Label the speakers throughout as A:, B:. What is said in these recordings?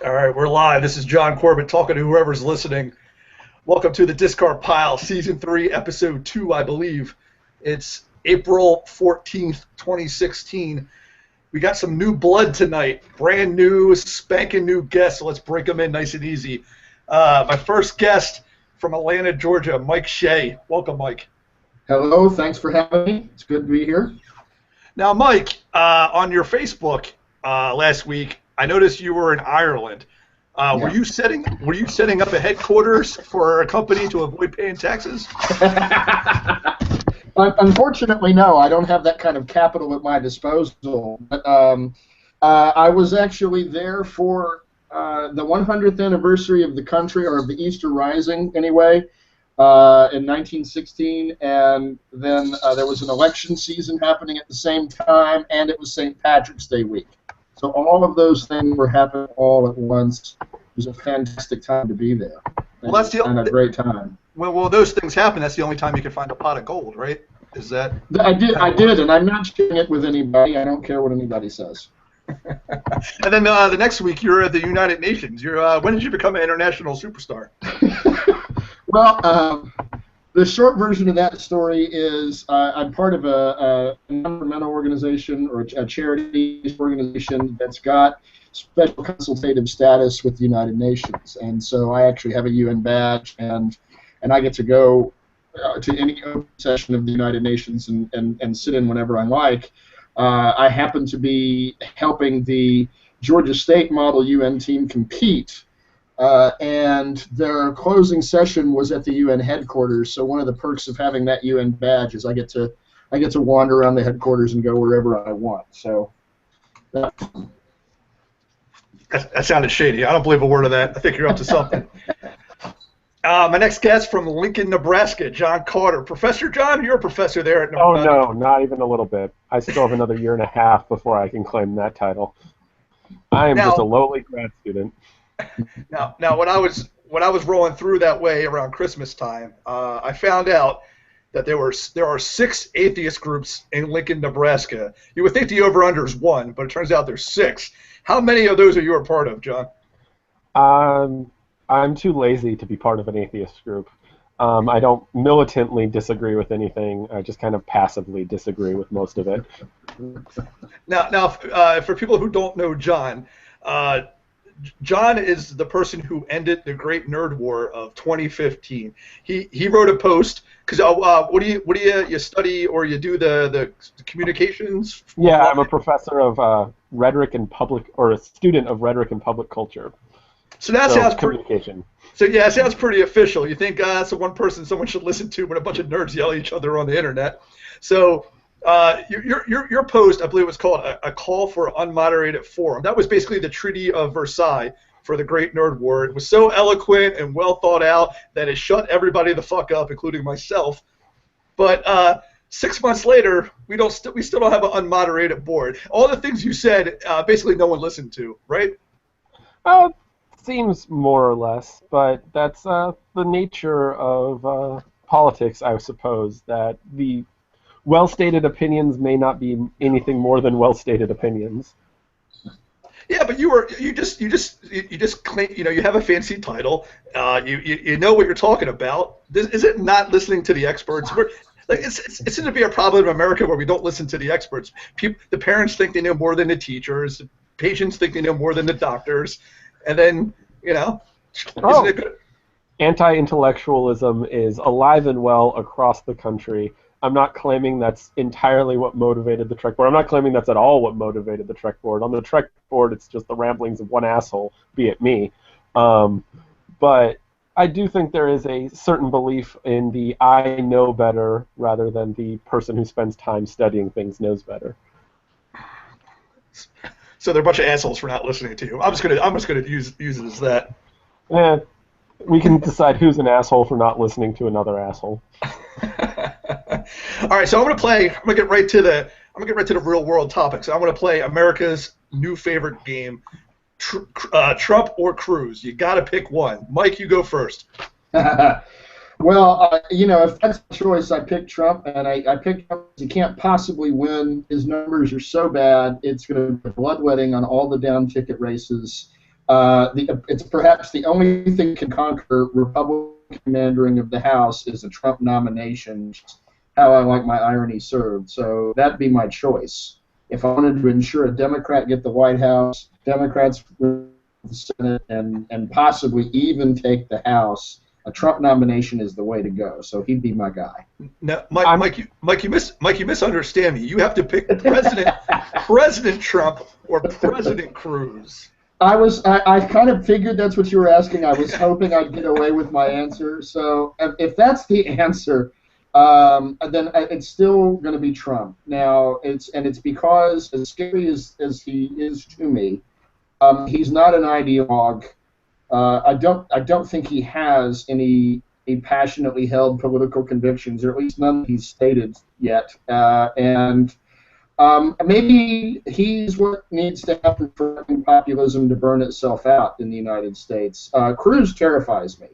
A: All right, we're live. This is John Corbett talking to whoever's listening. Welcome to the Discard Pile, Season 3, Episode 2, I believe. It's April 14th, 2016. We got some new blood tonight. Brand new, spanking new guests, so let's break them in nice and easy. My first guest from Atlanta, Georgia, Mike Shea. Welcome, Mike.
B: Hello, thanks for having me. It's good to be here.
A: Now, Mike, on your Facebook last week, I noticed you were in Ireland. Were
B: Yeah.
A: you setting up a headquarters for a company to avoid paying taxes?
B: Unfortunately, no, I don't have that kind of capital at my disposal. But I was actually there for the 100th anniversary of the country, or of the Easter Rising, anyway, in 1916, and then there was an election season happening at the same time, and it was St. Patrick's Day week. So all of those things were happening all at once. It was a fantastic time to be there.
A: Well, that's the
B: and a great time.
A: well, those things happen. That's the only time you can find a pot of gold, right? Is that?
B: I did, and I'm not sharing it with anybody. I don't care what anybody says.
A: And then the next week, you're at the United Nations. When did you become an international superstar?
B: Well, the short version of that story is I'm part of a non-governmental organization, or a charity organization that's got special consultative status with the United Nations, and so I actually have a UN badge, and I get to go to any open session of the United Nations and sit in whenever I like. I happen to be helping the Georgia State Model UN team compete. And their closing session was at the UN headquarters. So one of the perks of having that UN badge is I get to wander around the headquarters and go wherever I want. So
A: That sounded shady. I don't believe a word of that. I think you're up to something. My next guest from Lincoln, Nebraska, John Carter. Professor John, you're a professor there at Nebraska.
C: Oh, no, not even a little bit. I still have another year and a half before I can claim that title. I am just a lowly grad student.
A: Now, when I was rolling through that way around Christmas time, I found out that there are 6 atheist groups in Lincoln, Nebraska. You would think the over/under is 1, but it turns out there's 6. How many of those are you a part of, John?
C: I'm too lazy to be part of an atheist group. I don't militantly disagree with anything. I just kind of passively disagree with most of it.
A: Now, for people who don't know John, John is the person who ended the Great Nerd War of 2015. He wrote a post because what do you study, or you do the communications?
C: Yeah, I'm a professor of rhetoric and public, or a student of rhetoric and public culture.
A: So that sounds
C: communication.
A: It sounds pretty official. You think that's the one person someone should listen to when a bunch of nerds yell at each other on the internet. So your post, I believe, was called a call for unmoderated forum. That was basically the Treaty of Versailles for the Great Nerd War. It was so eloquent and well thought out that it shut everybody the fuck up, including myself. But 6 months later, we still don't have an unmoderated board. All the things you said, basically no one listened to, right?
C: Seems more or less, but that's the nature of politics, I suppose, that the well-stated opinions may not be anything more than well-stated opinions.
A: Yeah, but you just claim, you have a fancy title. You know what you're talking about. Is it not listening to the experts? It's going to be a problem in America where we don't listen to the experts. The parents think they know more than the teachers. The patients think they know more than the doctors. And then, isn't it good?
C: Anti-intellectualism is alive and well across the country. I'm not claiming that's entirely what motivated the Trek board. I'm not claiming that's at all what motivated the Trek board. On the Trek board, it's just the ramblings of one asshole, be it me. But I do think there is a certain belief in the I know better rather than the person who spends time studying things knows better.
A: So they're a bunch of assholes for not listening to you. I'm just gonna use it as that.
C: We can decide who's an asshole for not listening to another asshole.
A: All right, so I'm gonna get right to the real world topics. I'm gonna play America's new favorite game, Trump or Cruz. You got to pick one. Mike, you go first.
B: Well, if that's the choice, I pick Trump, and I pick Trump because he can't possibly win. His numbers are so bad, it's going to be bloodletting on all the down ticket races. It's perhaps the only thing that can conquer Republican commandering of the House is a Trump nomination. How I like my irony served. So that'd be my choice. If I wanted to ensure a Democrat get the White House, Democrats the Senate, and possibly even take the House, a Trump nomination is the way to go. So he'd be my guy.
A: No, Mike, you misunderstand me. You have to pick President Trump or President Cruz.
B: I kind of figured that's what you were asking. I was hoping I'd get away with my answer. So if that's the answer, then it's still going to be Trump. Now it's because, as scary as he is to me, he's not an ideologue. I don't think he has any passionately held political convictions, or at least none that he's stated yet. Maybe he's what needs to happen for populism to burn itself out in the United States. Cruz terrifies me.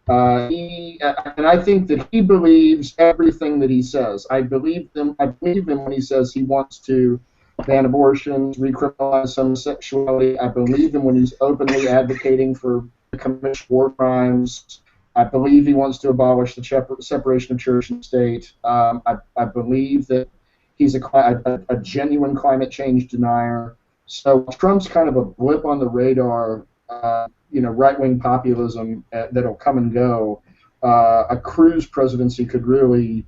B: And I think that he believes everything that he says. I believe him when he says he wants to ban abortions, recriminalize homosexuality. I believe him when he's openly advocating for the commission of war crimes. I believe he wants to abolish the separation of church and state. I believe that he's a genuine climate change denier. So Trump's kind of a blip on the radar, right-wing populism that'll come and go. A Cruz presidency could really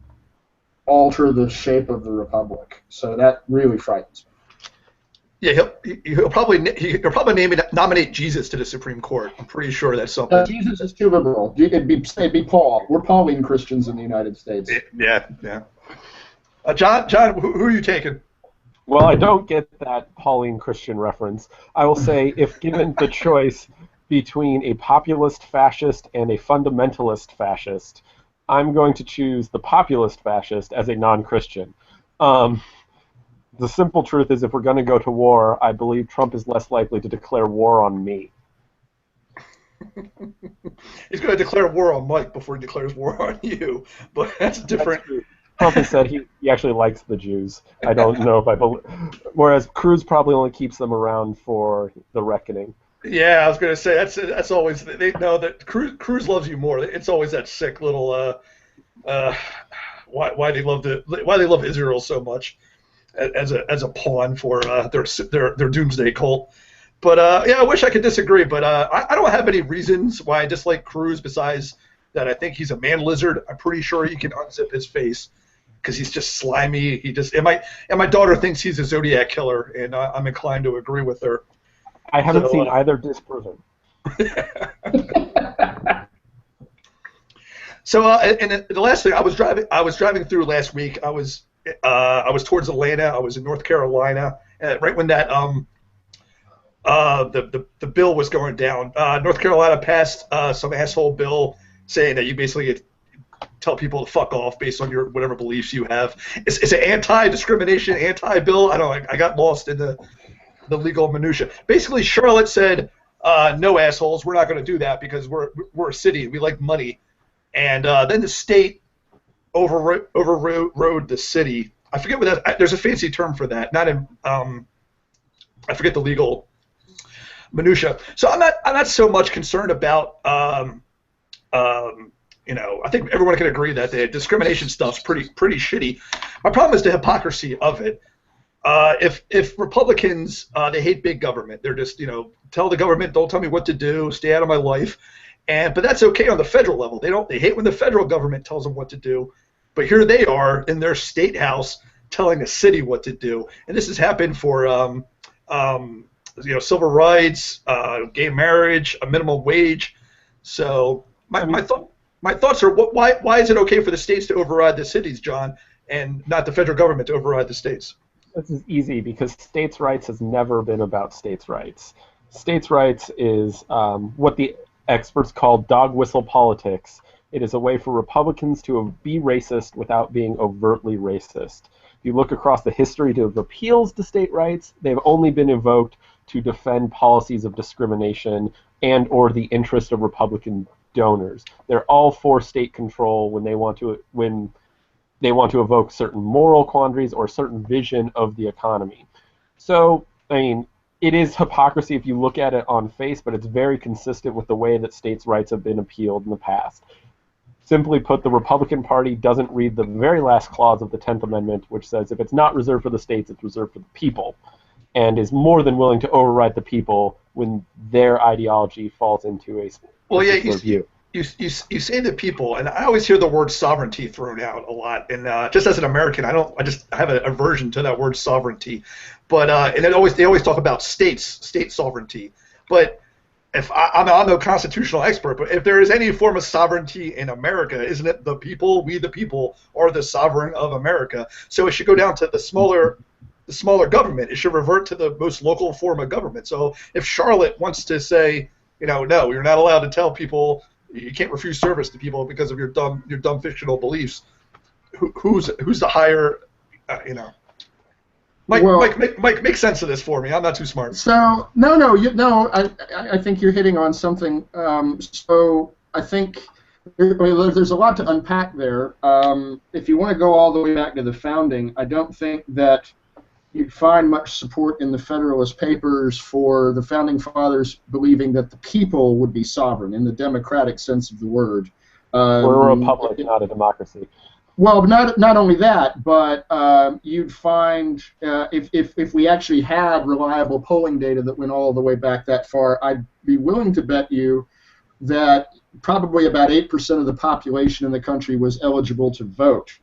B: alter the shape of the republic. So that really frightens me.
A: Yeah, he'll probably nominate Jesus to the Supreme Court. I'm pretty sure that's something.
B: Jesus is too liberal. It'd be Paul. We're Pauline Christians in the United States.
A: Yeah. John, who are you taking?
C: Well, I don't get that Pauline Christian reference. I will say, if given the choice between a populist fascist and a fundamentalist fascist, I'm going to choose the populist fascist as a non-Christian. The simple truth is, if we're going to go to war, I believe Trump is less likely to declare war on me.
A: He's going to declare war on Mike before he declares war on you, but that's different.
C: Trump has said he actually likes the Jews. I don't know if I believe. Whereas Cruz probably only keeps them around for the reckoning.
A: Yeah, I was going to say that's always they know that Cruz loves you more. It's always that sick little why they love Israel so much as a pawn for their doomsday cult. But I wish I could disagree. But I don't have any reasons why I dislike Cruz besides that I think he's a man lizard. I'm pretty sure he can unzip his face because he's just slimy. And my daughter thinks he's a Zodiac killer, and I'm inclined to agree with her.
C: I haven't seen either disproven.
A: So, and the last thing, I was driving through last week. I was towards Atlanta. I was in North Carolina, right when that the bill was going down. North Carolina passed some asshole bill saying that you basically tell people to fuck off based on your whatever beliefs you have. It's an anti-discrimination, anti-bill. I don't know. I got lost in the legal minutia. Basically, Charlotte said, "No assholes, we're not going to do that because we're a city. We like money." And then the state overrode the city. I forget what that. There's a fancy term for that. Not in. I forget the legal minutia. So I'm not so much concerned about. I think everyone can agree that the discrimination stuff's pretty shitty. My problem is the hypocrisy of it. If Republicans they hate big government, they're just tell the government, don't tell me what to do, stay out of my life, but that's okay on the federal level. They hate when the federal government tells them what to do, but here they are in their state house telling a city what to do, and this has happened for civil rights, gay marriage, a minimum wage. So my thoughts are why is it okay for the states to override the cities, John, and not the federal government to override the states?
C: This is easy because states' rights has never been about states' rights. States' rights is what the experts call dog whistle politics. It is a way for Republicans to be racist without being overtly racist. If you look across the history of appeals to state rights, they've only been invoked to defend policies of discrimination and or the interest of Republican donors. They're all for state control when they want to evoke certain moral quandaries or certain vision of the economy. So, I mean, it is hypocrisy if you look at it on face, but it's very consistent with the way that states' rights have been appealed in the past. Simply put, the Republican Party doesn't read the very last clause of the 10th Amendment, which says if it's not reserved for the states, it's reserved for the people, and is more than willing to override the people when their ideology falls into a particular view.
A: You say the people, and I always hear the word sovereignty thrown out a lot. And just as an American, I just have an aversion to that word sovereignty. But and they always talk about state sovereignty. But if I'm no constitutional expert, but if there is any form of sovereignty in America, isn't it the people? We the people are the sovereign of America. So it should go down to the smaller government. It should revert to the most local form of government. So if Charlotte wants to say, no, you're not allowed to tell people. You can't refuse service to people because of your dumb fictional beliefs. Who's the higher, Mike, make sense of this for me. I'm not too smart.
B: So no. I think you're hitting on something. So I think there's a lot to unpack there. If you want to go all the way back to the founding, I don't think that you'd find much support in the Federalist Papers for the Founding Fathers believing that the people would be sovereign in the democratic sense of the word.
C: We're a republic, not a democracy.
B: Well, not only that, but you'd find if we actually had reliable polling data that went all the way back that far, I'd be willing to bet you that probably about 8% of the population in the country was eligible to vote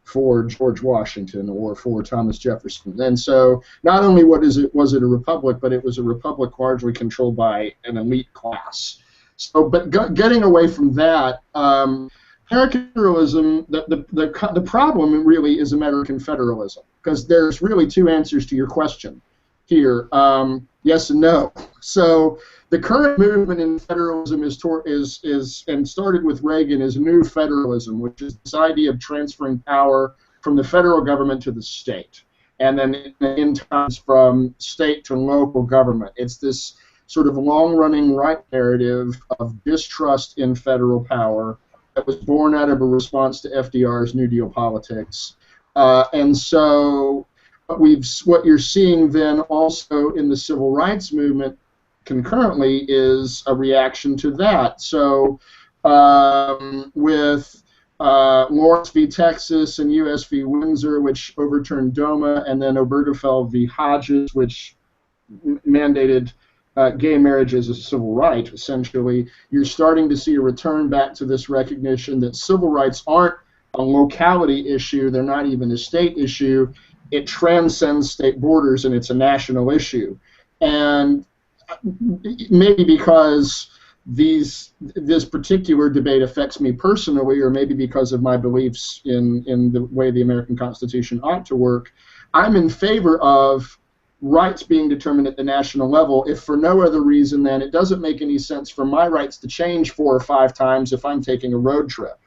B: for George Washington or for Thomas Jefferson. And so not only was it a republic, but it was a republic largely controlled by an elite class. So, but getting away from that, American federalism, the problem really is American federalism, because there's really two answers to your question here, yes and no. So the current movement in federalism is and started with Reagan, is new federalism, which is this idea of transferring power from the federal government to the state, and then in times from state to local government. It's this sort of long-running right narrative of distrust in federal power that was born out of a response to FDR's New Deal politics, and so what you're seeing then also in the civil rights movement concurrently is a reaction to that. So with Lawrence v. Texas and U.S. v. Windsor, which overturned DOMA, and then Obergefell v. Hodges, which mandated gay marriage as a civil right, essentially, you're starting to see a return back to this recognition that civil rights aren't a locality issue, they're not even a state issue, it transcends state borders and it's a national issue. And maybe because this particular debate affects me personally, or maybe because of my beliefs in the way the American Constitution ought to work, I'm in favor of rights being determined at the national level, if for no other reason than it doesn't make any sense for my rights to change 4 or 5 times if I'm taking a road trip.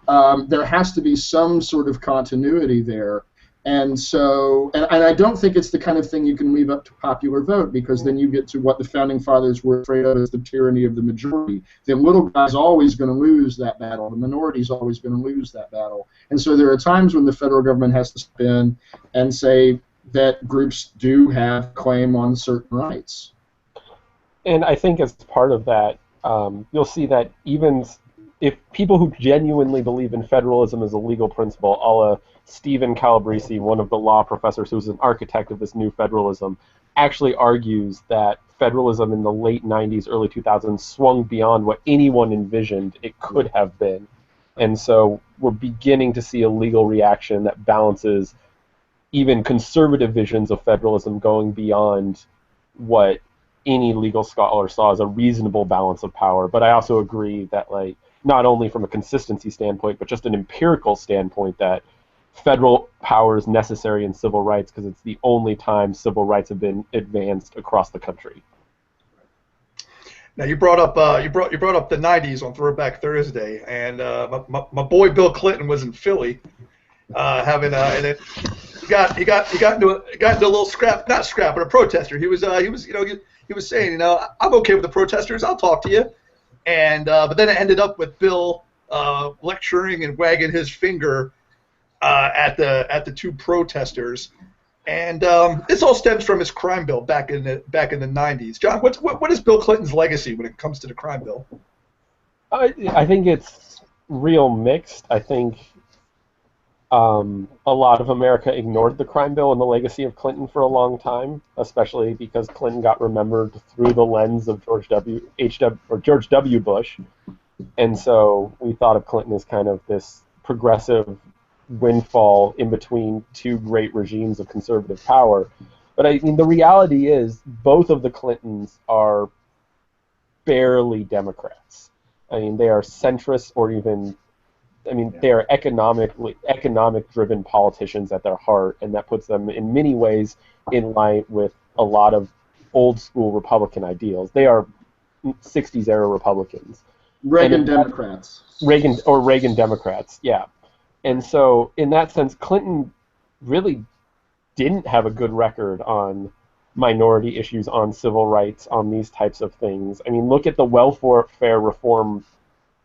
B: There has to be some sort of continuity there. And so, and I don't think it's the kind of thing you can leave up to popular vote, because then you get to what the Founding Fathers were afraid of as the tyranny of the majority. The little guy's always going to lose that battle. The minority's always going to lose that battle. And so there are times when the federal government has to step in and say that groups do have claim on certain rights.
C: And I think as part of that, you'll see that even if people who genuinely believe in federalism as a legal principle, a la Stephen Calabrese, one of the law professors who's an architect of this new federalism, actually argues that federalism in the late 90s, early 2000s swung beyond what anyone envisioned it could have been. And so we're beginning to see a legal reaction that balances even conservative visions of federalism going beyond what any legal scholar saw as a reasonable balance of power. But I also agree that, like, not only from a consistency standpoint, but just an empirical standpoint, that federal power is necessary in civil rights because it's the only time civil rights have been advanced across the country.
A: Now you brought up the '90s on Throwback Thursday, and my boy Bill Clinton was in Philly, having and it he got into a little a protester. He was saying, I'm okay with the protesters, I'll talk to you. And but then it ended up with Bill lecturing and wagging his finger at the two protesters, And this all stems from his crime bill back in the 90s. John, what is Bill Clinton's legacy when it comes to the crime bill?
C: I think it's real mixed. I think a lot of America ignored the crime bill and the legacy of Clinton for a long time, especially because Clinton got remembered through the lens of George W. Bush, and so we thought of Clinton as kind of this progressive windfall in between two great regimes of conservative power. But I mean, the reality is both of the Clintons are barely Democrats. I mean, they are centrist or even, I mean, they are economic-driven politicians at their heart, and that puts them in many ways in line with a lot of old-school Republican ideals. They are 60s-era Republicans.
B: Reagan Democrats.
C: Reagan Democrats, yeah. And so, in that sense, Clinton really didn't have a good record on minority issues, on civil rights, on these types of things. I mean, look at the welfare reform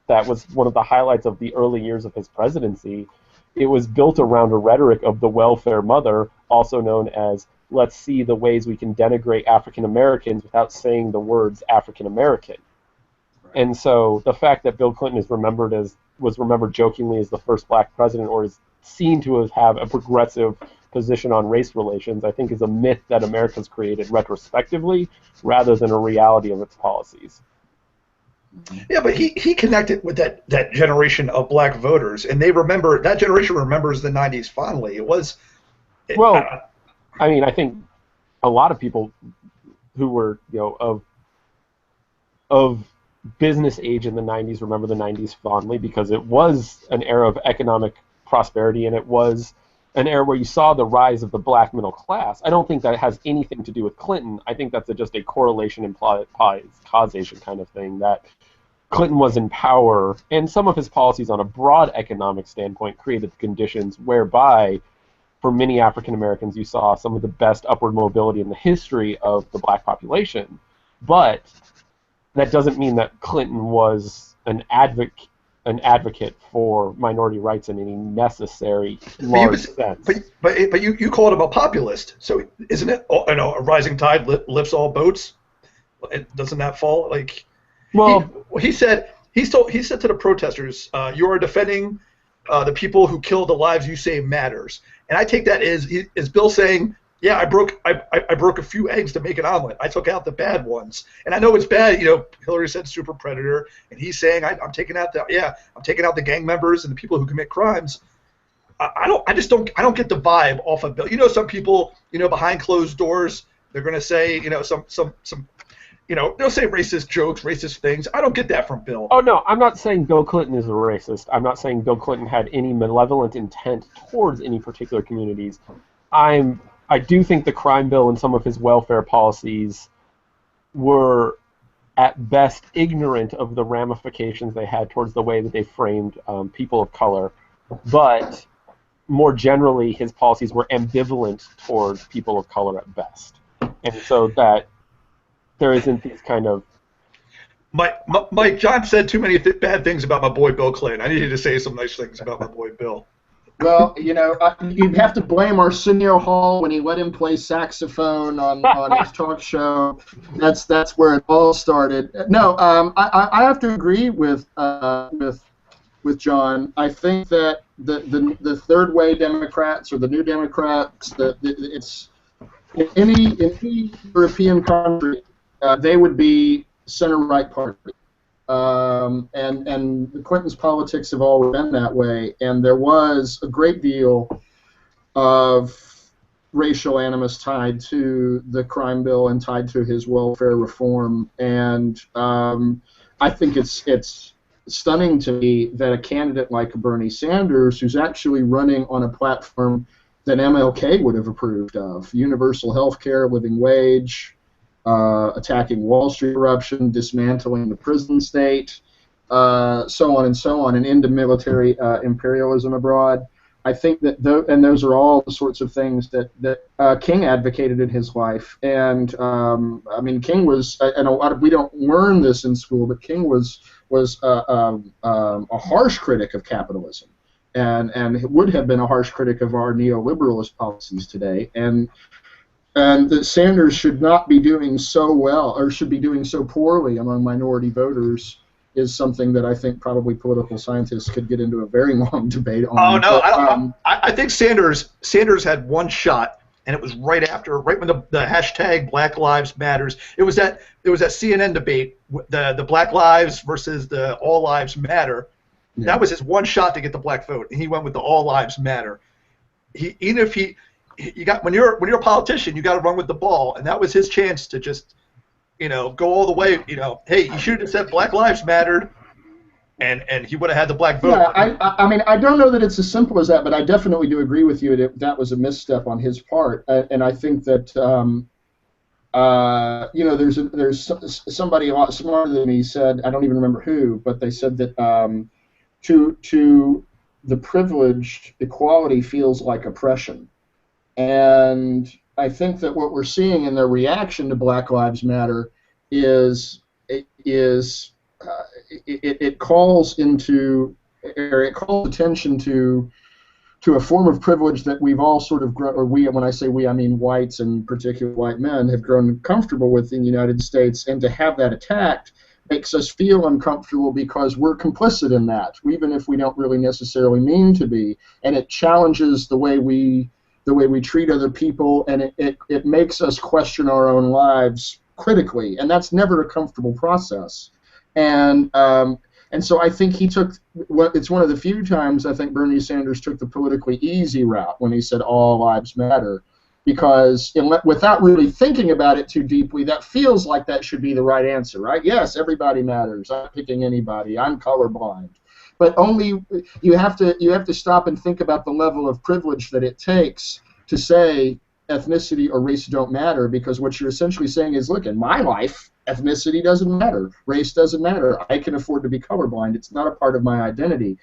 C: that was one of the highlights of the early years of his presidency. It was built around a rhetoric of the welfare mother, also known as, let's see the ways we can denigrate African Americans without saying the words African American. And so the fact that Bill Clinton was remembered jokingly as the first black president, or is seen to have a progressive position on race relations, I think is a myth that America's created retrospectively rather than a reality of its policies.
A: Yeah, but he connected with that generation of black voters, and that generation remembers the 90s fondly.
C: I mean, I think a lot of people who were, of business age in the 90s remember the 90s fondly because it was an era of economic prosperity, and it was an era where you saw the rise of the black middle class. I don't think that has anything to do with Clinton. I think that's just a correlation implies causation kind of thing, that Clinton was in power, and some of his policies on a broad economic standpoint created the conditions whereby, for many African Americans, you saw some of the best upward mobility in the history of the black population. But that doesn't mean that Clinton was an advocate for minority rights in any necessary large sense.
A: But you called him a populist, so isn't it? A rising tide lifts all boats. Doesn't that fall like?
C: Well,
A: he said to the protesters, "You are defending the people who killed the lives you say matters." And I take that as Bill saying, "Yeah, I broke a few eggs to make an omelet. I took out the bad ones, and I know it's bad." Hillary said super predator, and he's saying, "I'm taking out the gang members and the people who commit crimes." I don't get the vibe off of Bill. Some people, behind closed doors, they're going to say, they'll say racist jokes, racist things. I don't get that from Bill.
C: Oh, no, I'm not saying Bill Clinton is a racist. I'm not saying Bill Clinton had any malevolent intent towards any particular communities. I do think the crime bill and some of his welfare policies were, at best, ignorant of the ramifications they had towards the way that they framed people of color. But more generally, his policies were ambivalent towards people of color at best. And so that there isn't these kind of...
A: Mike, John said too many bad things about my boy Bill Clinton. I needed to say some nice things about my boy Bill.
B: Well, you'd have to blame Arsenio Hall when he let him play saxophone on his talk show. That's where it all started. No, I have to agree with John. I think that the third way Democrats or the New Democrats, it's in any European country, they would be center-right party. And the Clintons' politics have always been that way, and there was a great deal of racial animus tied to the crime bill and tied to his welfare reform, and I think it's stunning to me that a candidate like Bernie Sanders, who's actually running on a platform that MLK would have approved of, universal health care, living wage, attacking Wall Street corruption, dismantling the prison state, so on, and into military imperialism abroad. I think that those are all the sorts of things that King advocated in his life. And I mean, King was, and we don't learn this in school, but King was a harsh critic of capitalism and would have been a harsh critic of our neoliberalist policies today. And that Sanders should not be doing so well, or should be doing so poorly among minority voters, is something that I think probably political scientists could get into a very long debate on.
A: Oh no,
B: But,
A: I think Sanders had one shot, and it was right when the hashtag Black Lives Matters. It was that CNN debate, the Black Lives versus the All Lives Matter.
B: Yeah.
A: That was his one shot to get the black vote, and he went with the All Lives Matter. When you're a politician, you got to run with the ball, and that was his chance to just, go all the way. Hey, you should have said Black Lives Mattered, and he would have had the black vote.
B: Yeah, I mean, I don't know that it's as simple as that, but I definitely do agree with you that that was a misstep on his part, and I think that there's somebody a lot smarter than me said, I don't even remember who, but they said that to the privileged, equality feels like oppression. And I think that what we're seeing in their reaction to Black Lives Matter is it calls attention to a form of privilege that we've all sort of grown, or we, when I say we, I mean whites and particularly white men, have grown comfortable with in the United States, and to have that attacked makes us feel uncomfortable because we're complicit in that, even if we don't really necessarily mean to be, and it challenges the way we treat other people, and it makes us question our own lives critically, and that's never a comfortable process. And so I think it's one of the few times I think Bernie Sanders took the politically easy route when he said all lives matter, because without really thinking about it too deeply, that feels like that should be the right answer, right? Yes, everybody matters. I'm not picking anybody. I'm colorblind. But only you have to stop and think about the level of privilege that it takes to say ethnicity or race don't matter, because what you're essentially saying is, look, in my life, ethnicity doesn't matter, race doesn't matter. I can afford to be colorblind. It's not a part of my identity.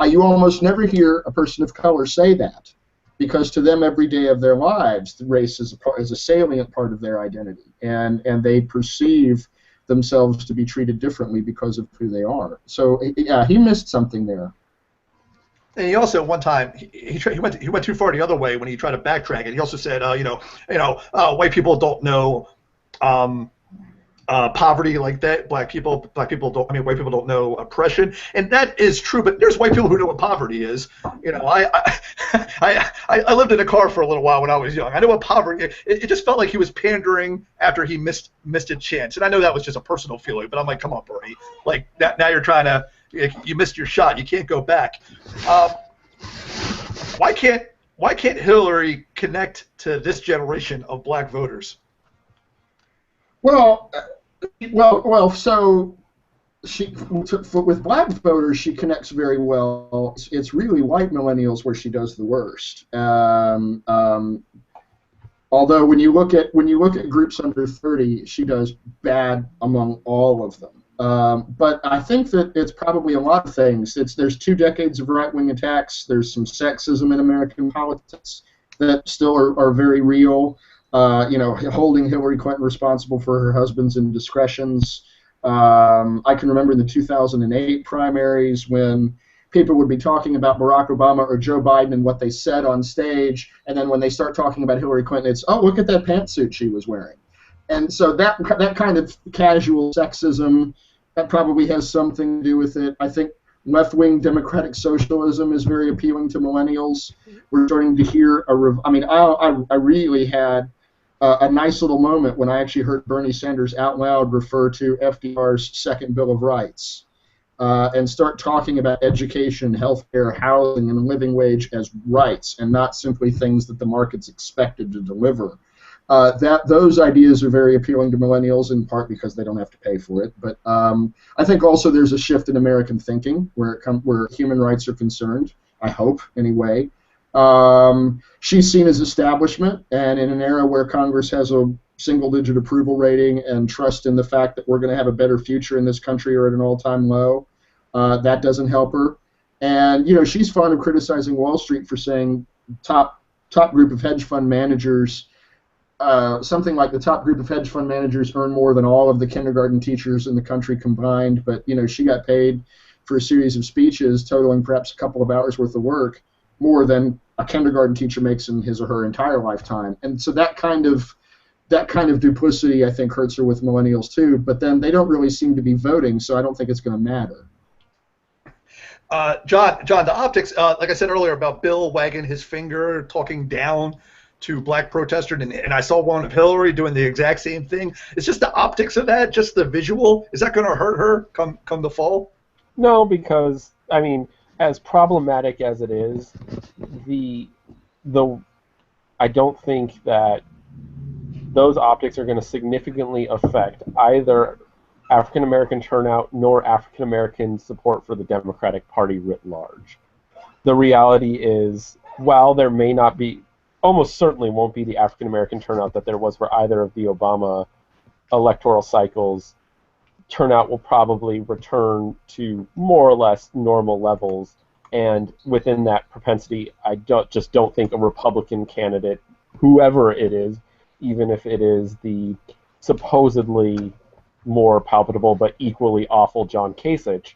B: You almost never hear a person of color say that, because to them, every day of their lives, the race is a salient part of their identity, and they perceive themselves to be treated differently because of who they are. So yeah, he missed something there.
A: And he also one time he went too far the other way when he tried to backtrack it. He also said, white people don't know poverty like that. White people don't know oppression, and that is true. But there's white people who know what poverty is. I lived in a car for a little while when I was young. I know what poverty. It just felt like he was pandering after he missed a chance, and I know that was just a personal feeling. But I'm like, come on, Bernie. Like now you're trying to. You missed your shot. You can't go back. Why can't Hillary connect to this generation of black voters?
B: Well. So with black voters, she connects very well. It's really white millennials where she does the worst. Although when you look at groups under 30, she does bad among all of them. But I think that it's probably a lot of things. There's 2 decades of right-wing attacks. There's some sexism in American politics that still are very real. Holding Hillary Clinton responsible for her husband's indiscretions. I can remember in the 2008 primaries when people would be talking about Barack Obama or Joe Biden and what they said on stage, and then when they start talking about Hillary Clinton, it's, oh, look at that pantsuit she was wearing. And so that kind of casual sexism, that probably has something to do with it. I think left-wing democratic socialism is very appealing to millennials. We're starting to hear I really had a nice little moment when I actually heard Bernie Sanders out loud refer to FDR's Second Bill of Rights and start talking about education, healthcare, housing, and living wage as rights and not simply things that the market's expected to deliver. Those ideas are very appealing to millennials, in part because they don't have to pay for it. But I think also there's a shift in American thinking where human rights are concerned, I hope, anyway. She's seen as establishment, and in an era where Congress has a single-digit approval rating and trust in the fact that we're going to have a better future in this country are at an all-time low, that doesn't help her. And she's fond of criticizing Wall Street for saying top group of hedge fund managers. Something like the top group of hedge fund managers earn more than all of the kindergarten teachers in the country combined, but she got paid for a series of speeches totaling perhaps a couple of hours worth of work, more than a kindergarten teacher makes in his or her entire lifetime. And so that kind of duplicity, I think, hurts her with millennials too. But then they don't really seem to be voting, so I don't think it's going to matter.
A: John, the optics, like I said earlier about Bill wagging his finger, talking down to black protesters, and I saw one of Hillary doing the exact same thing. It's just the optics of that, just the visual. Is that going to hurt her come the fall?
C: No, because, I mean, as problematic as it is, I don't think that those optics are going to significantly affect either African American turnout nor African American support for the Democratic Party writ large. The reality is, while there may not be, almost certainly won't be the African American turnout that there was for either of the Obama electoral cycles, turnout will probably return to more or less normal levels. And within that propensity, I just don't think a Republican candidate, whoever it is, even if it is the supposedly more palpable but equally awful John Kasich,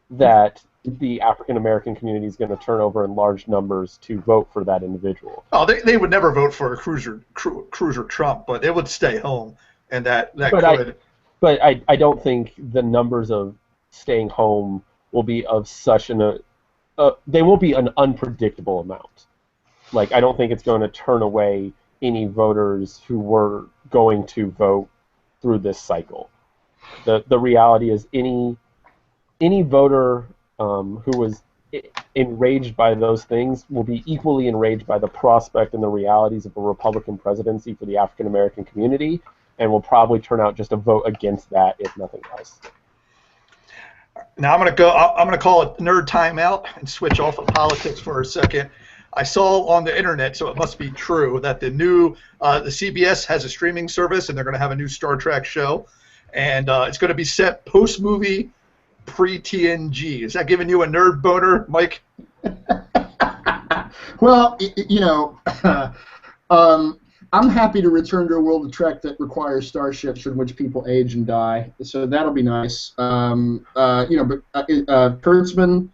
C: that the African American community is going to turn over in large numbers to vote for that individual.
A: Oh, they would never vote for a Cruz or Trump, but they would stay home, and that could.
C: But I don't think the numbers of staying home will be of such they won't be an unpredictable amount. Like, I don't think it's going to turn away any voters who were going to vote through this cycle. The reality is any voter who was enraged by those things will be equally enraged by the prospect and the realities of a Republican presidency for the African American community, and will probably turn out just to vote against that, if nothing else.
A: Now I'm gonna call it nerd timeout and switch off of politics for a second. I saw on the internet, so it must be true, that the CBS has a streaming service, and they're going to have a new Star Trek show, and it's going to be set post-movie, pre-TNG. Is that giving you a nerd boner, Mike?
B: Well, I'm happy to return to a world of Trek that requires starships in which people age and die, so that'll be nice. But Kurtzman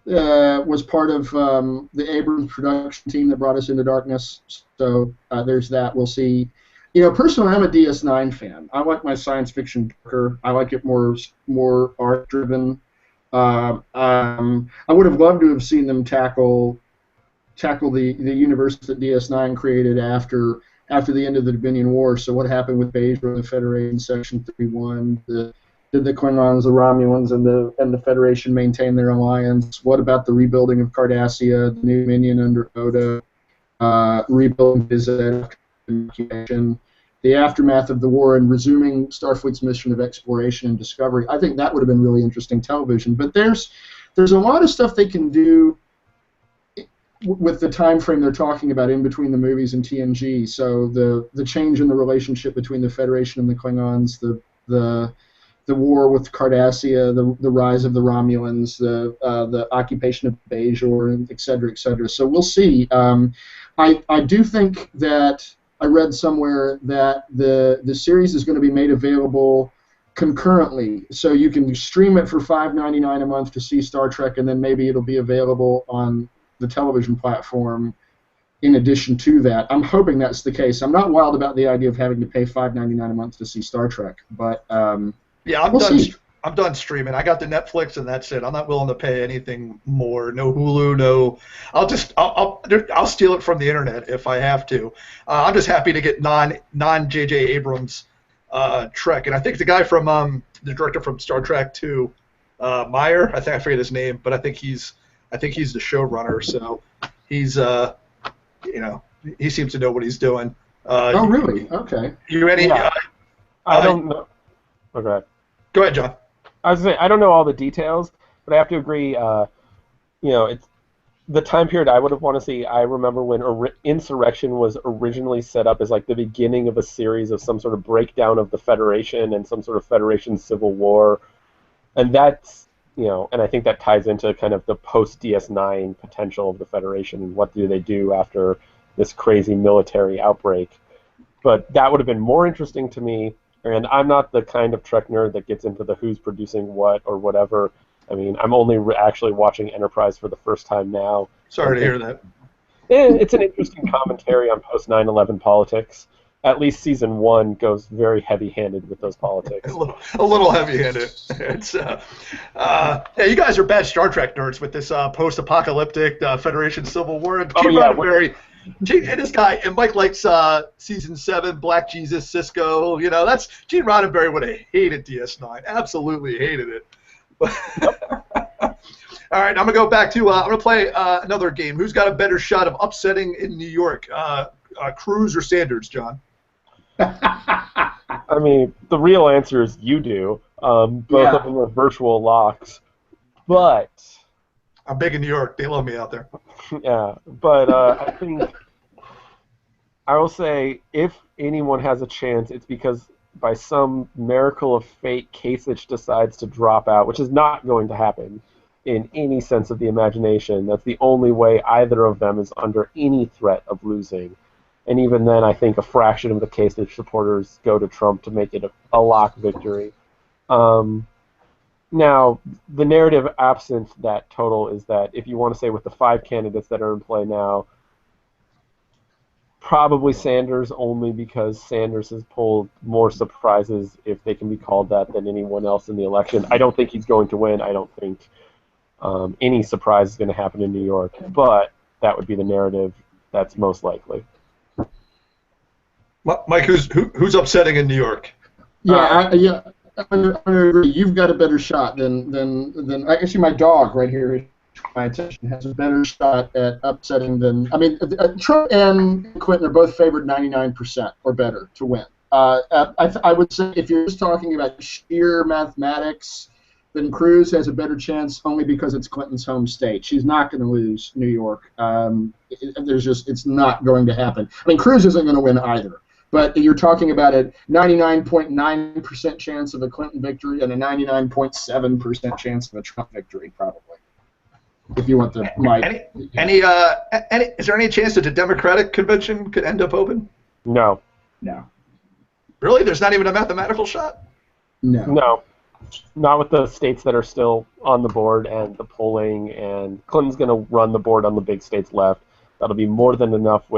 B: was part of the Abrams production team that brought us Into Darkness, so there's that. We'll see. Personally, I'm a DS9 fan. I like my science fiction darker. I like it more art-driven. I would have loved to have seen them tackle the universe that DS9 created after the end of the Dominion War. So what happened with Bajor and the Federation, Section 31, did the Klingons, the Romulans, and the Federation maintain their alliance? What about the rebuilding of Cardassia, the new Dominion under Oda, rebuilding Vizet after evacuation, the aftermath of the war, and resuming Starfleet's mission of exploration and discovery? I think that would have been really interesting television. But there's a lot of stuff they can do with the time frame they're talking about in between the movies and TNG. So the change in the relationship between the Federation and the Klingons, the war with Cardassia, the rise of the Romulans, the occupation of Bajor, et cetera, et cetera. So we'll see. I do think that I read somewhere that the series is going to be made available concurrently, so you can stream it for $5.99 a month to see Star Trek, and then maybe it'll be available on the television platform in addition to that. I'm hoping that's the case. I'm not wild about the idea of having to pay $5.99 a month to see Star Trek, but
A: yeah, I'm done streaming. I got the Netflix, and that's it. I'm not willing to pay anything more. No Hulu, no. I'll steal it from the internet if I have to. I'm just happy to get non J.J. Abrams Trek, and I think the guy from the director from Star Trek 2, Meyer. I forget his name, but I think he's the showrunner. So he's he seems to know what he's doing.
B: Oh, really? Okay.
A: You ready?
C: Yeah. I don't know. Okay.
A: Go ahead, John.
C: I was saying, I don't know all the details, but I have to agree. It's the time period I would have wanted to see. I remember when Insurrection was originally set up as like the beginning of a series of some sort of breakdown of the Federation and some sort of Federation civil war, and that's and I think that ties into kind of the post DS9 potential of the Federation and what do they do after this crazy military outbreak. But that would have been more interesting to me. And I'm not the kind of Trek nerd that gets into the who's producing what or whatever. I mean, I'm only actually watching Enterprise for the first time now.
A: Sorry to hear that.
C: It's an interesting commentary on post 9/11 politics. At least season 1 goes very heavy-handed with those politics.
A: A little heavy-handed. It's yeah, you guys are bad Star Trek nerds with this post-apocalyptic Federation Civil War. Gene Roddenberry, and this guy, and Mike likes season 7, Black Jesus, Cisco. You know, that's Gene Roddenberry would have hated DS9. Absolutely hated it. All right, I'm gonna go back to I'm gonna play another game. Who's got a better shot of upsetting in New York, Cruz or Sanders, John?
C: I mean, the real answer is you do. Both of them are virtual locks, but
A: I'm big in New York. They love me out there.
C: Yeah, but I think I will say if anyone has a chance, it's because by some miracle of fate, Kasich decides to drop out, which is not going to happen in any sense of the imagination. That's the only way either of them is under any threat of losing. And even then, I think a fraction of the Kasich supporters go to Trump to make it a lock victory. Now, the narrative absent that total is that if you want to say with the 5 candidates that are in play now, probably Sanders, only because Sanders has pulled more surprises, if they can be called that, than anyone else in the election. I don't think he's going to win. I don't think any surprise is going to happen in New York, but that would be the narrative that's most likely.
A: Mike, who's upsetting in New York?
B: I agree. You've got a better shot than actually my dog right here. My attention has a better shot at upsetting than Trump and Clinton are both favored 99% or better to win. I would say if you're just talking about sheer mathematics, then Cruz has a better chance only because it's Clinton's home state. She's not going to lose New York. It's not going to happen. I mean, Cruz isn't going to win either. But you're talking about a 99.9% chance of a Clinton victory and a 99.7% chance of a Trump victory, probably. If you want the mic.
A: Is there any chance that the Democratic convention could end up open?
C: No.
A: Really? There's not even a mathematical shot?
C: No. Not with the states that are still on the board and the polling, and Clinton's going to run the board on the big states left. That'll be more than enough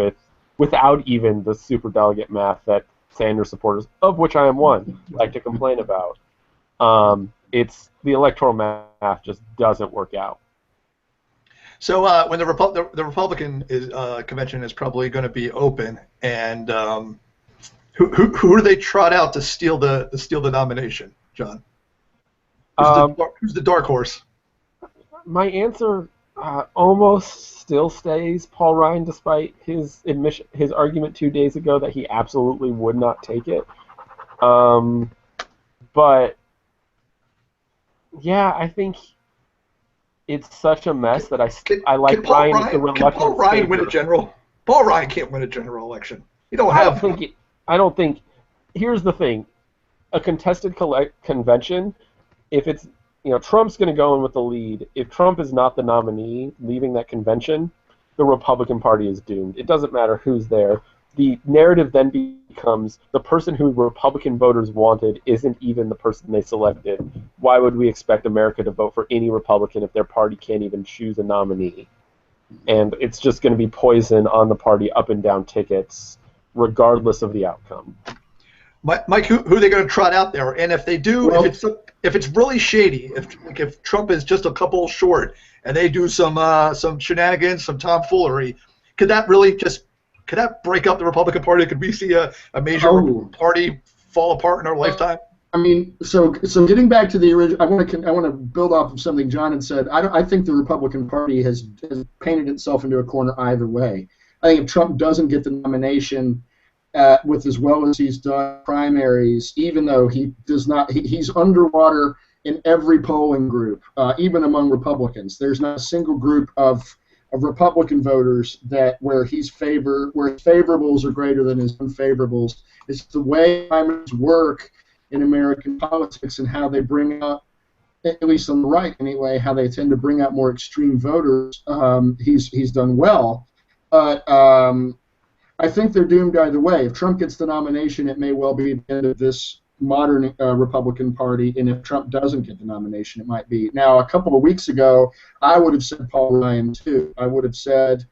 C: without even the superdelegate math that Sanders supporters, of which I am one, like to complain about. It's the electoral math just doesn't work out.
A: So when the Republican convention is probably going to be open, and who do they trot out to steal the nomination, John? Who's the dark horse?
C: My answer almost still stays Paul Ryan, despite his argument 2 days ago that he absolutely would not take it. But yeah, I think it's such a mess that I like Ryan as the reluctant.
A: Can Paul Ryan win a general? Paul Ryan can't win a general election. You don't have.
C: I don't think. Here's the thing: a contested convention. If it's Trump's going to go in with the lead. If Trump is not the nominee leaving that convention, the Republican Party is doomed. It doesn't matter who's there. The narrative then becomes the person who Republican voters wanted isn't even the person they selected. Why would we expect America to vote for any Republican if their party can't even choose a nominee? And it's just going to be poison on the party up and down tickets, regardless of the outcome.
A: Mike, who are they going to trot out there? And if they do, if it's really shady, if Trump is just a couple short and they do some shenanigans, some tomfoolery, could that break up the Republican Party? Could we see a major party fall apart in our lifetime?
B: I mean, so getting back to the original, I want to build off of something John had said. I think the Republican Party has painted itself into a corner either way. I think if Trump doesn't get the nomination with as well as he's done primaries, even though he does not, he's underwater in every polling group, even among Republicans. There's not a single group of Republican voters where his favorables are greater than his unfavorables. It's the way primaries work in American politics and how they bring out, at least on the right anyway, how they tend to bring out more extreme voters. He's done well, but I think they're doomed either way. If Trump gets the nomination, it may well be the end of this modern Republican Party, and if Trump doesn't get the nomination, it might be. Now, a couple of weeks ago, I would have said Paul Ryan too. I would have said,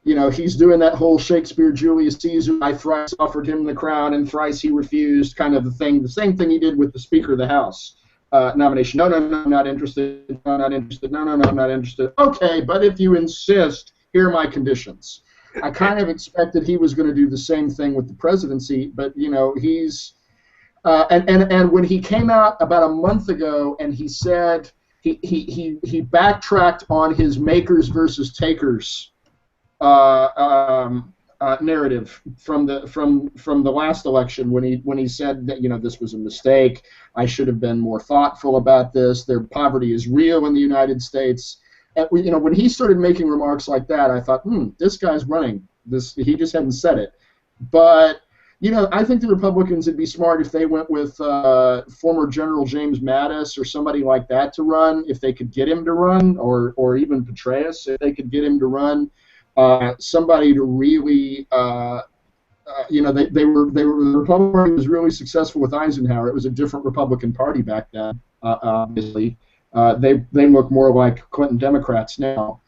B: he's doing that whole Shakespeare Julius Caesar, I thrice offered him the crown and thrice he refused kind of the thing. The same thing he did with the Speaker of the House nomination. No, I'm not interested. No, not interested. No, I'm not interested. Okay, but if you insist, here are my conditions. I kind of expected he was going to do the same thing with the presidency, but he's and when he came out about a month ago and he said he backtracked on his makers versus takers narrative from the last election when he said that this was a mistake. I should have been more thoughtful about this. Their poverty is real in the United States. And when he started making remarks like that, I thought, this guy's running. He just hadn't said it. But I think the Republicans would be smart if they went with former General James Mattis or somebody like that to run, if they could get him to run, or even Petraeus, if they could get him to run. Somebody to really, the Republican Party was really successful with Eisenhower. It was a different Republican Party back then, obviously. They look more like Clinton Democrats now,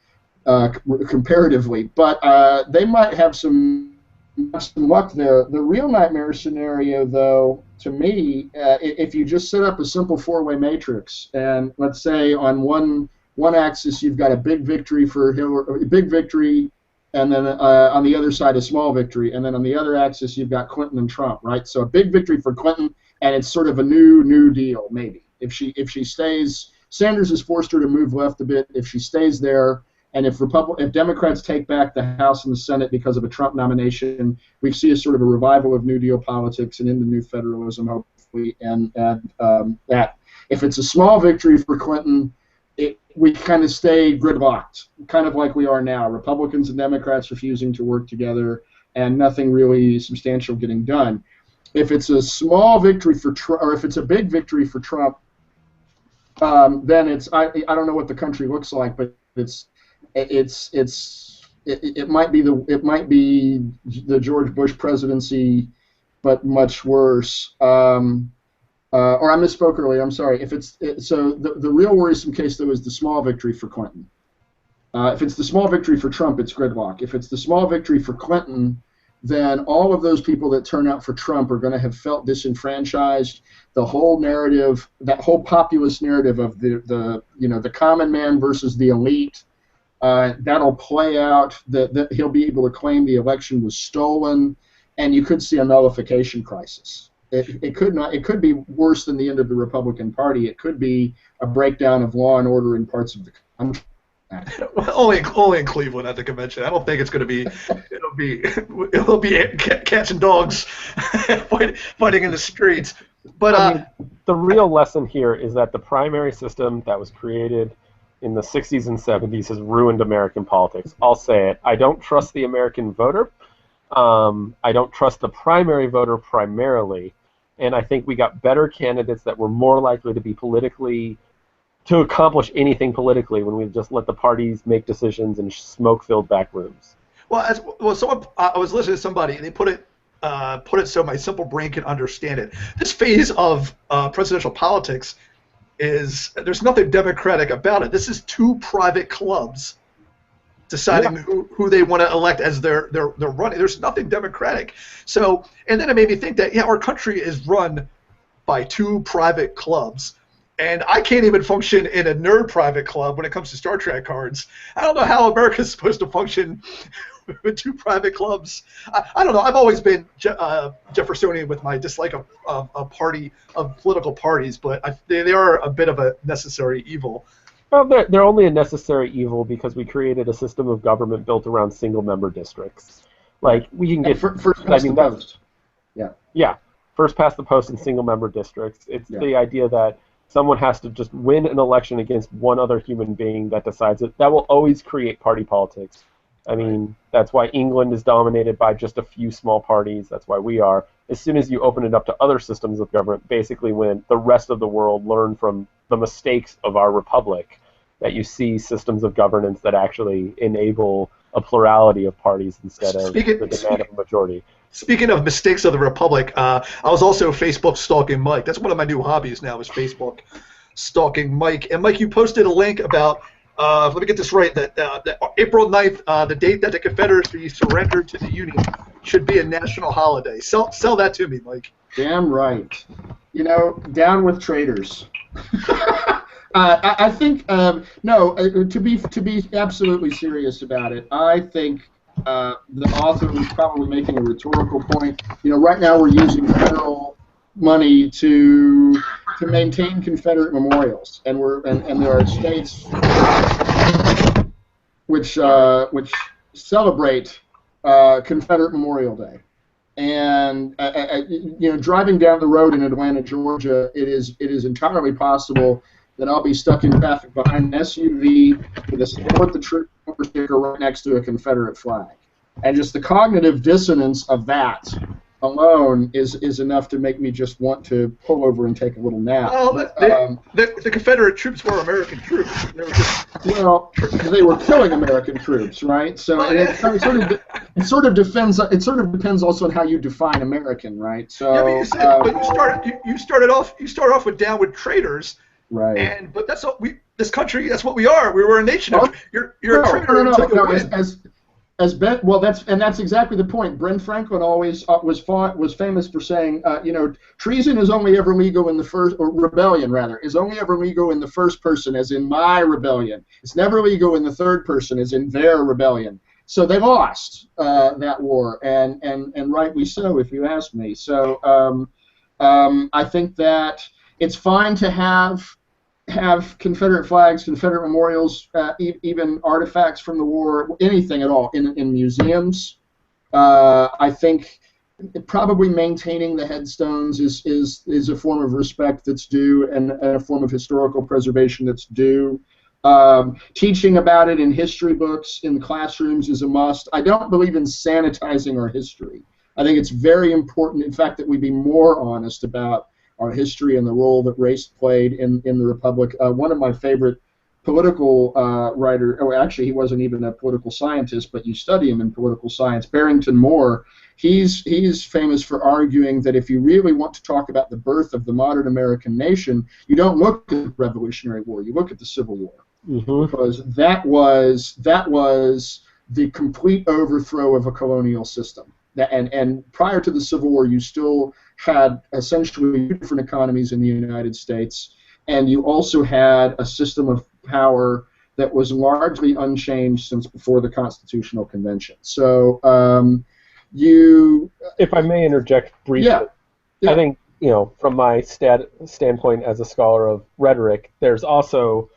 B: comparatively. But they might have some luck there. The real nightmare scenario, though, to me, if you just set up a simple four-way matrix, and let's say on one axis you've got a big victory for Hillary, a big victory, and then on the other side a small victory, and then on the other axis you've got Clinton and Trump, right? So a big victory for Clinton, and it's sort of a new deal, maybe. If she stays, Sanders has forced her to move left a bit. If she stays there, and if Democrats take back the House and the Senate because of a Trump nomination, we see a sort of a revival of New Deal politics and into new federalism, hopefully, and that. If it's a small victory for Clinton, we kind of stay gridlocked, kind of like we are now. Republicans and Democrats refusing to work together, and nothing really substantial getting done. If it's a small victory for Trump, or if it's a big victory for Trump, then I don't know what the country looks like, but it might be the George Bush presidency, but much worse. Or I misspoke earlier. I'm sorry. So the real worrisome case though is the small victory for Clinton. If it's the small victory for Trump, it's gridlock. If it's the small victory for Clinton, then all of those people that turn out for Trump are going to have felt disenfranchised. The whole narrative, that whole populist narrative of the common man versus the elite, that'll play out. That he'll be able to claim the election was stolen, and you could see a nullification crisis. It could be worse than the end of the Republican Party. It could be a breakdown of law and order in parts of the country.
A: Only in Cleveland at the convention. I don't think it's going to be. It'll be cats and dogs fighting in the streets. But
C: the real lesson here is that the primary system that was created in the 60s and 70s has ruined American politics. I'll say it. I don't trust the American voter. I don't trust the primary voter primarily. And I think we got better candidates that were more likely to accomplish anything politically when we just let the parties make decisions in smoke-filled back rooms.
A: Someone I was listening to somebody and they put it so my simple brain can understand it. This phase of presidential politics there's nothing democratic about it. This is two private clubs deciding who they want to elect as their running. There's nothing democratic. So, and then it made me think that our country is run by two private clubs, and I can't even function in a nerd private club when it comes to Star Trek cards. I don't know how America's supposed to function with two private clubs. I don't know. I've always been Jeffersonian with my dislike of political parties, but they are a bit of a necessary evil.
C: Well, they're only a necessary evil because we created a system of government built around single-member districts. Like, we can get...
B: First past the post.
C: Yeah, first past the post in single-member districts. It's the idea that someone has to just win an election against one other human being that decides it. That will always create party politics. I mean, that's why England is dominated by just a few small parties. That's why we are. As soon as you open it up to other systems of government, basically when the rest of the world learn from the mistakes of our republic, that you see systems of governance that actually enable a plurality of parties instead of the demand of a majority.
A: Speaking of mistakes of the Republic, I was also Facebook stalking Mike. That's one of my new hobbies now is Facebook stalking Mike. And Mike, you posted a link about, let me get this right, that April 9th, the date that the Confederacy surrendered to the Union, should be a national holiday. Sell that to me, Mike.
B: Damn right. You know, down with traitors. I think no. To be absolutely serious about it, I think the author was probably making a rhetorical point. You know, right now we're using federal money to maintain Confederate memorials, and there are states which celebrate Confederate Memorial Day. And you know, driving down the road in Atlanta, Georgia, it is entirely possible that I'll be stuck in traffic behind an SUV with a support the troop sticker right next to a Confederate flag. And just the cognitive dissonance of that alone is enough to make me just want to pull over and take a little nap.
A: Well, the Confederate troops were American troops. They were just...
B: Well, they were killing American troops, right? So it sort of depends also on how you define American, right? So
A: yeah, but you started off with down with traitors,
B: right?
A: But that's what this country. That's what we are. We were a nation. You're a traitor until you win.
B: That's exactly the point. Ben Franklin always was famous for saying, you know, treason is only ever legal in the first, or rebellion rather, is only ever legal in the first person, as in my rebellion. It's never legal in the third person, as in their rebellion. So they lost that war, and rightly so, if you ask me. So I think that it's fine to have Confederate flags, Confederate memorials, even artifacts from the war, anything at all in museums. I think probably maintaining the headstones is a form of respect that's due, and a form of historical preservation that's due. Teaching about it in history books in classrooms is a must. I don't believe in sanitizing our history. I think it's very important, in fact, that we be more honest about our history and the role that race played in the Republic. One of my favorite political writers, actually he wasn't even a political scientist, but you study him in political science, Barrington Moore, he's famous for arguing that if you really want to talk about the birth of the modern American nation, you don't look at the Revolutionary War, you look at the Civil War. Mm-hmm. Because that was the complete overthrow of a colonial system. And prior to the Civil War, you still had essentially different economies in the United States, and you also had a system of power that was largely unchanged since before the Constitutional Convention. So
C: if I may interject briefly, yeah. I think, you know, from my standpoint as a scholar of rhetoric, there's also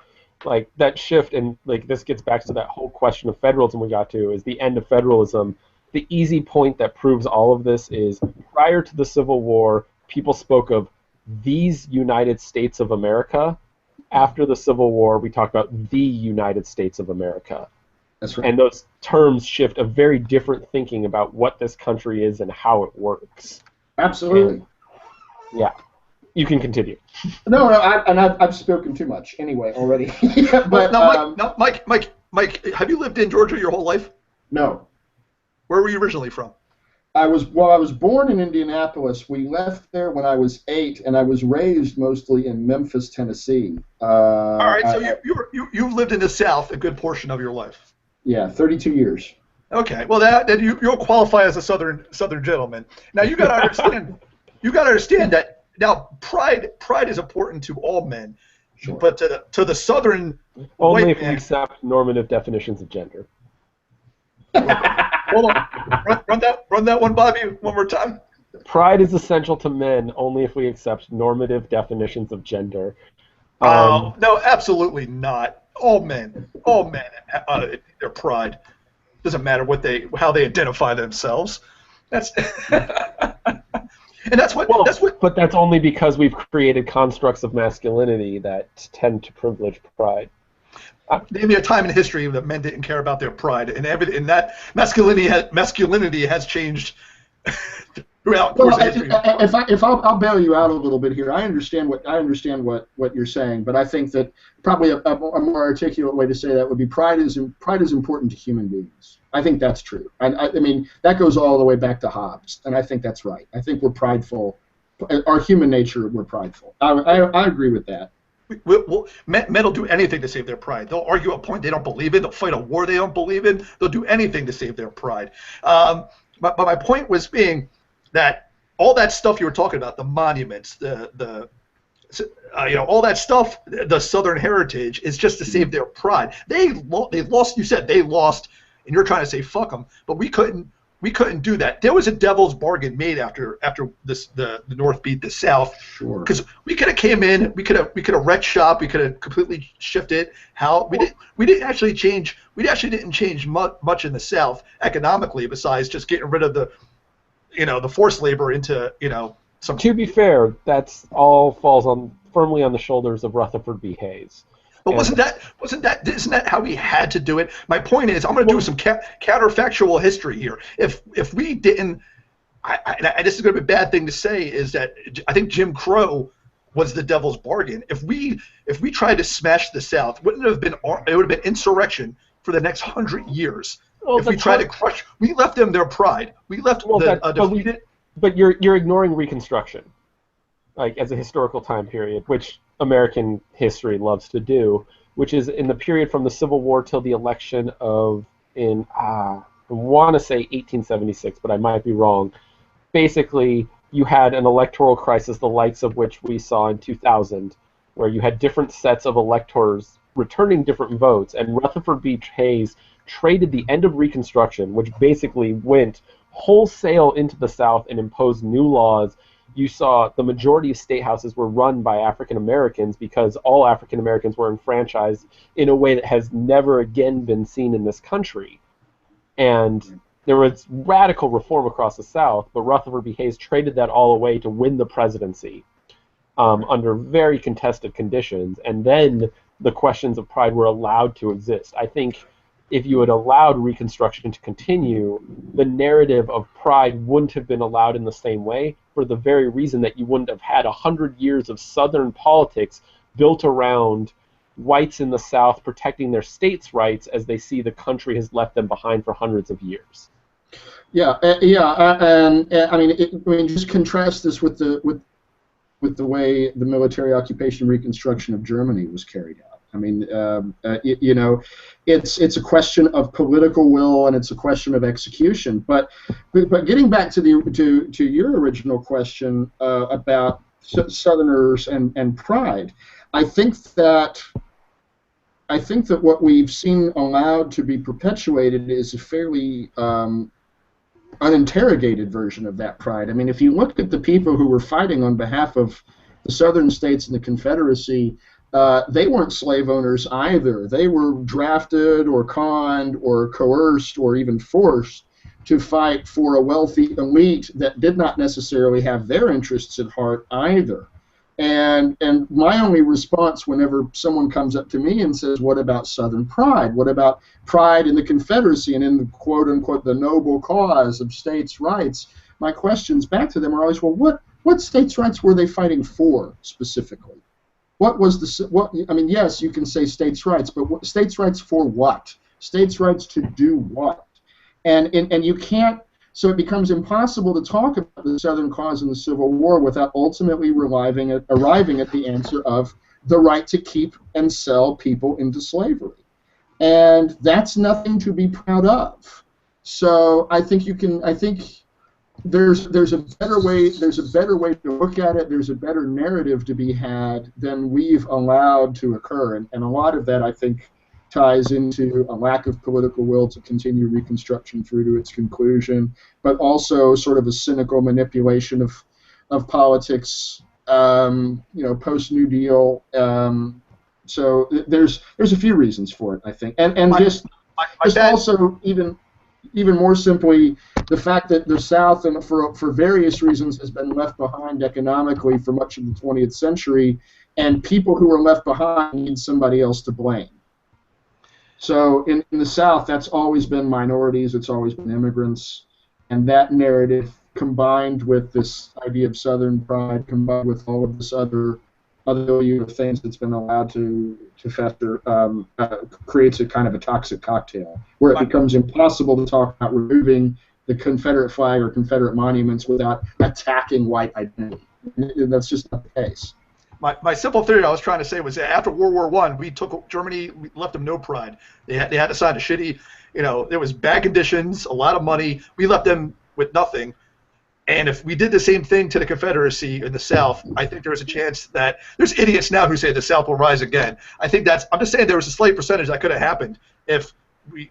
C: like that shift, and like this gets back to that whole question of federalism we got to, is the end of federalism. The easy point that proves all of this is prior to the Civil War, people spoke of these United States of America. After the Civil War, we talked about the United States of America.
B: That's right.
C: And those terms shift a very different thinking about what this country is and how it works.
B: Absolutely.
C: And, yeah. You can continue.
B: No, I've spoken too much anyway already. But
A: Mike, have you lived in Georgia your whole life?
B: No.
A: Where were you originally from?
B: I was born in Indianapolis. We left there when I was 8, and I was raised mostly in Memphis, Tennessee.
A: All right, so you've lived in the South a good portion of your life.
B: Yeah, 32 years.
A: Okay, well then you'll qualify as a southern gentleman. Now you got to understand. You got to understand that now pride is important to all men, sure. But to the southern
C: only if we accept normative definitions of gender.
A: Hold on. Run that one, Bobby, one more time.
C: Pride is essential to men only if we accept normative definitions of gender.
A: No, absolutely not. All men, their pride. Doesn't matter how they identify themselves. That's and that's what.
C: But that's only because we've created constructs of masculinity that tend to privilege pride.
A: Name me a time in history that men didn't care about their pride, and that masculinity has changed throughout
B: Well,
A: course of history.
B: I'll bail you out a little bit here. I understand what you're saying, but I think that probably a more articulate way to say that would be pride is important to human beings. I think that's true. I mean that goes all the way back to Hobbes, and I think that's right. I think we're prideful. Our human nature, we're prideful. I agree with that.
A: Men will do anything to save their pride. They'll argue a point they don't believe in. They'll fight a war they don't believe in. They'll do anything to save their pride. But my point was being that all that stuff you were talking about, the monuments, all that stuff, the Southern heritage, is just to save their pride. They lost. You said they lost, and you're trying to say fuck them, but we couldn't do that. There was a devil's bargain made after the North beat the South.
B: Sure.
A: Because we could have came in, we could have wrecked shop, we could have completely shifted how we didn't change much in the South economically, besides just getting rid of the forced labor into some.
C: To be fair, that's all falls firmly on the shoulders of Rutherford B. Hayes.
A: But isn't that how we had to do it? My point is, I'm going to do some counterfactual history here. If we didn't, this is going to be a bad thing to say, is that I think Jim Crow was the devil's bargain. If we tried to smash the South, it would have been the for the next 100 years.
C: Well,
A: if we tried to crush, we left them their pride. We left defeated.
C: But you're ignoring Reconstruction, like as a historical time period, which American history loves to do, which is in the period from the Civil War till the election I want to say 1876, but I might be wrong. Basically, you had an electoral crisis, the likes of which we saw in 2000, where you had different sets of electors returning different votes, and Rutherford B. Hayes traded the end of Reconstruction, which basically went wholesale into the South and imposed new laws. You saw the majority of state houses were run by African Americans because all African Americans were enfranchised in a way that has never again been seen in this country. And there was radical reform across the South, but Rutherford B. Hayes traded that all away to win the presidency under very contested conditions. And then the questions of pride were allowed to exist. I think if you had allowed Reconstruction to continue, the narrative of pride wouldn't have been allowed in the same way, for the very reason that you wouldn't have had 100 years of Southern politics built around whites in the South protecting their states' rights as they see the country has left them behind for hundreds of years.
B: Yeah, and I mean, just contrast this with the way the military occupation reconstruction of Germany was carried out. I mean, it's a question of political will and it's a question of execution. But getting back to your original question about Southerners and pride, I think that what we've seen allowed to be perpetuated is a fairly uninterrogated version of that pride. I mean, if you look at the people who were fighting on behalf of the Southern states and the Confederacy, they weren't slave owners either. They were drafted or conned or coerced or even forced to fight for a wealthy elite that did not necessarily have their interests at heart either. And my only response whenever someone comes up to me and says, what about Southern pride? What about pride in the Confederacy and in the quote-unquote the noble cause of states' rights? My questions back to them are always, well, what states' rights were they fighting for specifically? What was I mean, yes, you can say states' rights, but states' rights for what? States' rights to do what? And you can't, so it becomes impossible to talk about the Southern cause in the Civil War without ultimately arriving at the answer of the right to keep and sell people into slavery. And that's nothing to be proud of. So I think there's a better way to look at it. There's a better narrative to be had than we've allowed to occur, and a lot of that I think ties into a lack of political will to continue Reconstruction through to its conclusion, but also sort of a cynical manipulation of politics, post New Deal. So there's a few reasons for it, I think, and just also even more simply, the fact that the South, and for various reasons, has been left behind economically for much of the 20th century, and people who are left behind need somebody else to blame. So in the South, that's always been minorities, it's always been immigrants, and that narrative combined with this idea of Southern pride, combined with all of this other things that's been allowed to fester, creates a kind of a toxic cocktail where it becomes impossible to talk about removing the Confederate flag or Confederate monuments without attacking white identity. That's just not the case.
A: My simple theory I was trying to say was that after World War I, we took Germany, we left them no pride. They had to sign a shitty, there was bad conditions, a lot of money. We left them with nothing. And if we did the same thing to the Confederacy in the South, I think there's a chance that there's idiots now who say the South will rise again. I'm just saying there was a slight percentage that could have happened if we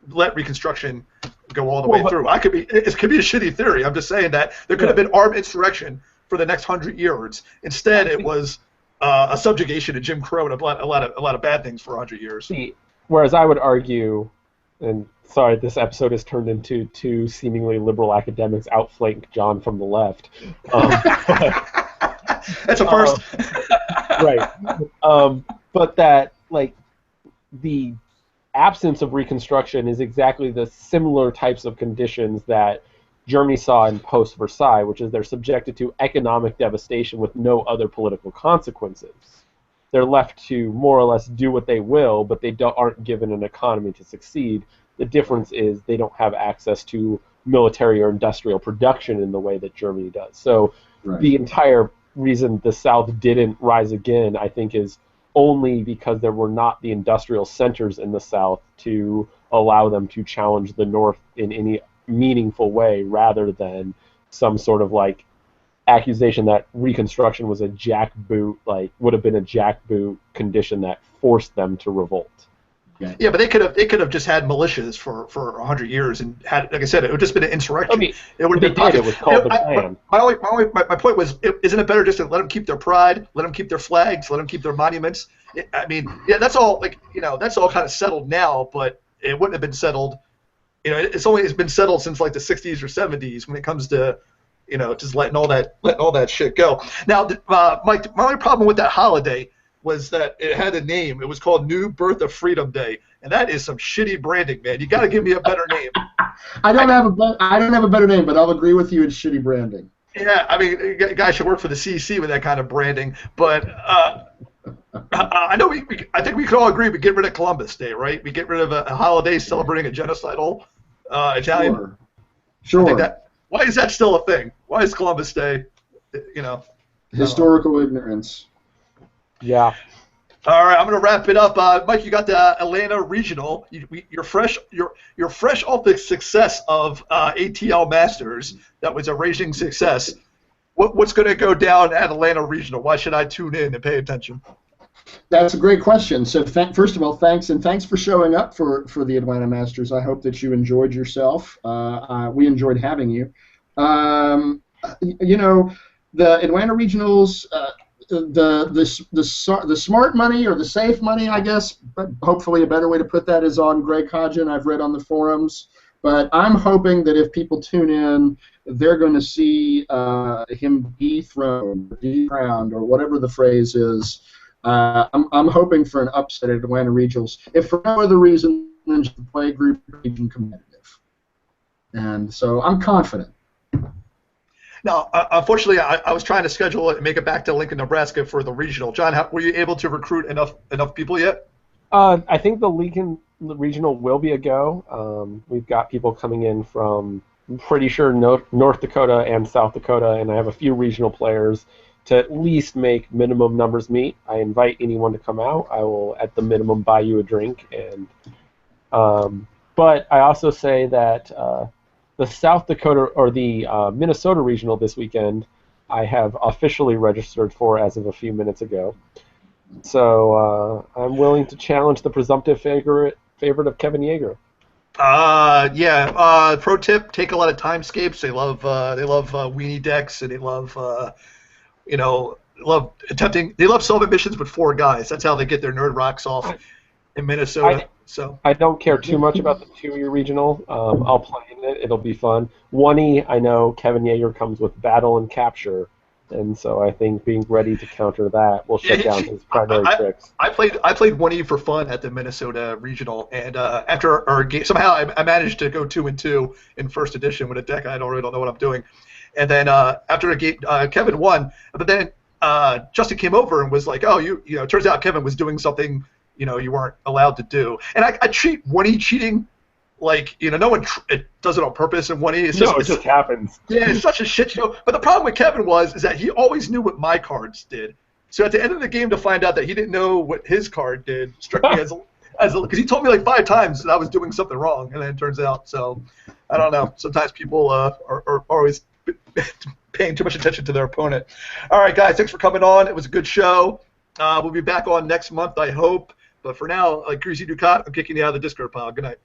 A: let Reconstruction go all the way through. It could be a shitty theory. I'm just saying that there could have been armed insurrection for the next 100 years. Instead, it was a subjugation to Jim Crow and a lot of bad things for 100 years.
C: Whereas I would argue, and sorry, this episode has turned into two seemingly liberal academics outflank John from the left.
A: That's a first.
C: Right. But that, the absence of Reconstruction is exactly the similar types of conditions that Germany saw in post-Versailles, which is they're subjected to economic devastation with no other political consequences. They're left to more or less do what they will, but they aren't given an economy to succeed. The difference is they don't have access to military or industrial production in the way that Germany does. So the entire reason the South didn't rise again, I think, is only because there were not the industrial centers in the South to allow them to challenge the North in any meaningful way, rather than some sort of accusation that Reconstruction was a jackboot, would have been a jackboot condition that forced them to revolt.
A: Yeah, but they could have just had militias for 100 years and had, like I said, it would have just been an insurrection.
C: I mean,
A: it would have been
C: it was called the plan.
A: My point was, isn't it better just to let them keep their pride, let them keep their flags, let them keep their monuments? That's all that's all kind of settled now, but it wouldn't have been settled. It's been settled since the 60s or 70s when it comes to just letting all that shit go. Now, Mike, my only problem with that holiday was that it had a name. It was called New Birth of Freedom Day, and that is some shitty branding, man. You got to give me a better name.
B: I don't have a better name, but I'll agree with you. It's shitty branding.
A: Yeah, a guy should work for the CC with that kind of branding. But I know I think we could all agree we get rid of Columbus Day, right? We get rid of a holiday celebrating a genocidal Italian.
B: Sure.
A: Why is that still a thing? Why is Columbus Day?
B: Historical ignorance.
C: Yeah.
A: All right, I'm going to wrap it up. Mike, you got the Atlanta Regional. You're fresh off the success of ATL Masters. That was a raging success. What's going to go down at Atlanta Regional? Why should I tune in and pay attention?
B: That's a great question. So first of all, thanks for showing up for the Atlanta Masters. I hope that you enjoyed yourself. We enjoyed having you. The Atlanta Regionals. The smart money or the safe money, I guess, but hopefully a better way to put that is on Greg Hodgin. I've read on the forums, but I'm hoping that if people tune in, they're going to see him dethroned, or whatever the phrase is. I'm hoping for an upset at Atlanta Regionals, if for no other reason than just to play group region competitive. And so I'm confident.
A: Now, unfortunately, I was trying to schedule it and make it back to Lincoln, Nebraska for the regional. John, were you able to recruit enough people yet?
C: I think the Lincoln regional will be a go. We've got people coming in from, I'm pretty sure, North Dakota and South Dakota, and I have a few regional players to at least make minimum numbers meet. I invite anyone to come out. I will, at the minimum, buy you a drink. But I also say that the South Dakota or the Minnesota regional this weekend, I have officially registered for as of a few minutes ago. So I'm willing to challenge the presumptive favorite of Kevin Yeager.
A: Pro tip: take a lot of timescapes. They love weenie decks, and they love attempting. They love solving missions with 4 guys. That's how they get their nerd rocks off in Minnesota.
C: I don't care too much about the 2E regional. I'll play in it. It'll be fun. 1E, I know Kevin Yeager comes with Battle and Capture, And so I think being ready to counter that will shut down his primary tricks.
A: I played 1E for fun at the Minnesota Regional, and after our game, somehow I managed to go 2-2 in first edition with a deck I really don't know what I'm doing. And then after a game, Kevin won, but then Justin came over and was like, "Oh, you know, it turns out Kevin was doing something you weren't allowed to do." And I treat 1E cheating like, no one it does it on purpose in 1E.
C: It just happens.
A: Yeah, it's such a shit show. But the problem with Kevin is that he always knew what my cards did. So at the end of the game, to find out that he didn't know what his card did struck me as because he told me like 5 times that I was doing something wrong, and then it turns out. So I don't know. Sometimes people are always paying too much attention to their opponent. All right, guys, thanks for coming on. It was a good show. We'll be back on next month, I hope. But for now, like Greasy Ducat, I'm kicking you out of the Discord pile. Good night.